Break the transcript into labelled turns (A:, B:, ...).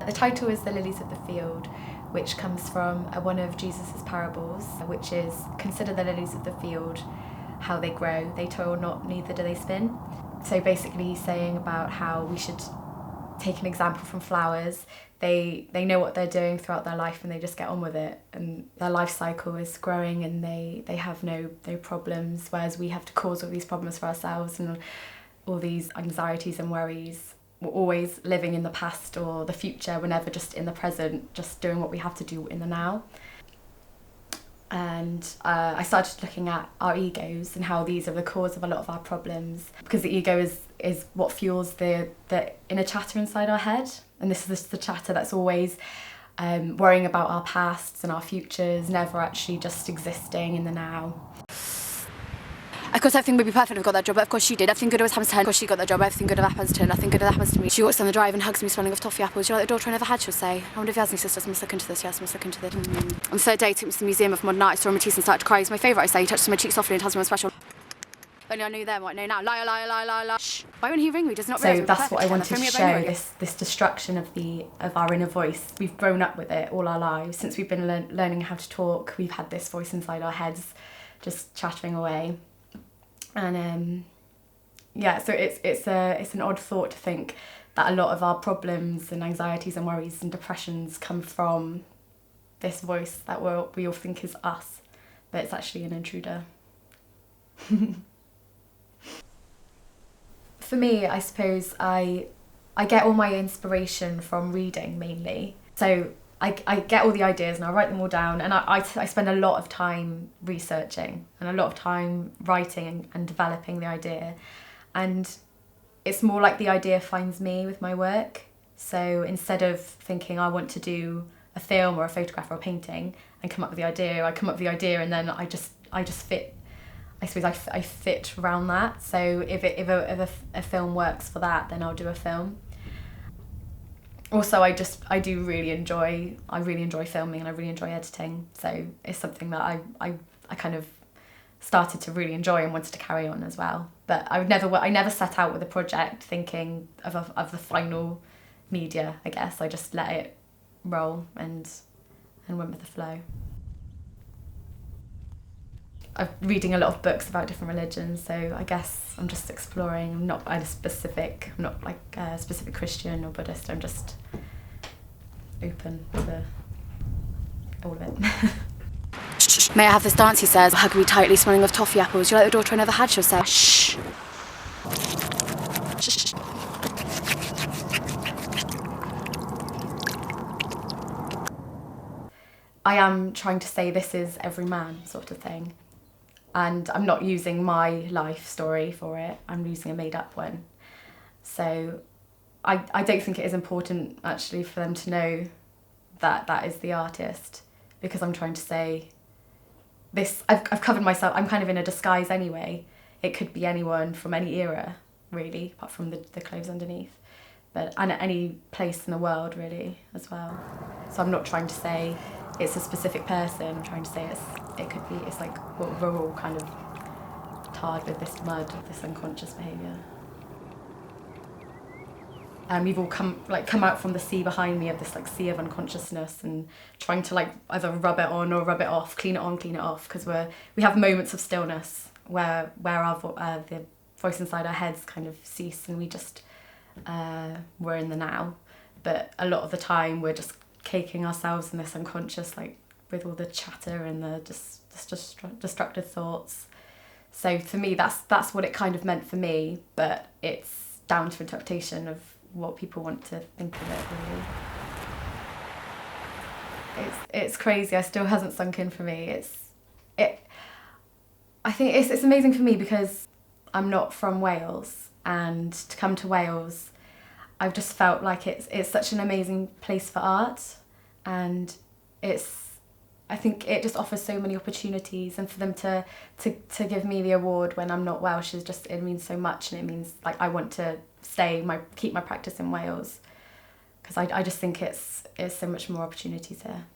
A: The title is The Lilies of the Field, which comes from one of Jesus' parables, which is, consider the lilies of the field, how they grow. They toil not, neither do they spin. So basically he's saying about how we should take an example from flowers. They know what they're doing throughout their life and they just get on with it. And their life cycle is growing and they have no problems, whereas we have to cause all these problems for ourselves and all these anxieties and worries. We're always living in the past or the future. We're never just in the present, just doing what we have to do in the now. And I started looking at our egos and how these are the cause of a lot of our problems, because the ego is what fuels the inner chatter inside our head, and this is the chatter that's always worrying about our pasts and our futures, never actually just existing in the now.
B: Of course everything would be perfect if I got that job, but of course she did. Everything good always happens to her. Of course she got that job, everything good ever happens to her, nothing good ever happens to me. She walks down the drive and hugs me smelling of toffee apples. You're like the daughter I never had, she'll say. I wonder if he has any sisters, I must look into this, yes, I must look into this. On the third day, he took me to the Museum of Modern Art. I saw Matisse and started to cry. He's my favourite, I say. He touches my cheek softly and tells me I'm special. Only I knew then what I know now. Liar, liar, liar, liar, liar. Shh. Why wouldn't he ring me? Does not realise.
A: So that's what I wanted to show, this destruction of our inner voice. We've grown up with it all our lives. Since we've been learning how to talk, we've had this voice inside our heads just chattering away. And yeah, so it's an odd thought to think that a lot of our problems and anxieties and worries and depressions come from this voice that we all think is us, but it's actually an intruder. For me, I suppose I get all my inspiration from reading mainly. So I get all the ideas and I write them all down, and I spend a lot of time researching and a lot of time writing and developing the idea. And it's more like the idea finds me with my work. So instead of thinking I want to do a film or a photograph or a painting and come up with the idea, I come up with the idea and then I just fit. I suppose I fit around that. So if a film works for that, then I'll do a film. Also, I really enjoy filming and I really enjoy editing. So it's something that I kind of started to really enjoy and wanted to carry on as well. But I never set out with a project thinking of the final media, I guess. I just let it roll and went with the flow. I'm reading a lot of books about different religions, so I guess I'm just exploring. I'm not like a specific Christian or Buddhist. I'm just open to all of it.
B: May I have this dance, he says, hug me tightly, smelling of toffee apples. You're like the daughter I never had, she'll say. Shh.
A: I am trying to say this is every man sort of thing. And I'm not using my life story for it, I'm using a made-up one. So I don't think it is important actually for them to know that that is the artist, because I'm trying to say this, I've covered myself, I'm kind of in a disguise anyway. It could be anyone from any era, really, apart from the clothes underneath. And at any place in the world, really, as well. So I'm not trying to say it's a specific person, I'm trying to say it's like we're all kind of tarred with this mud, this unconscious behaviour. You've all come out from the sea behind me of this like sea of unconsciousness, and trying to like either rub it on or rub it off, clean it on, clean it off, because we have moments of stillness where the voice inside our heads kind of cease and we just we're in the now. But a lot of the time we're just caking ourselves in this unconscious, like with all the chatter and the just destructive thoughts. So for me, that's what it kind of meant for me, but it's down to interpretation of what people want to think of it, really. It's crazy. It still hasn't sunk in for me. I think it's amazing for me because I'm not from Wales, and to come to Wales, I've just felt like it's such an amazing place for art, and I think it just offers so many opportunities, and for them to give me the award when I'm not Welsh it means so much, and it means like I want to keep my practice in Wales, because I just think it's so much more opportunities here.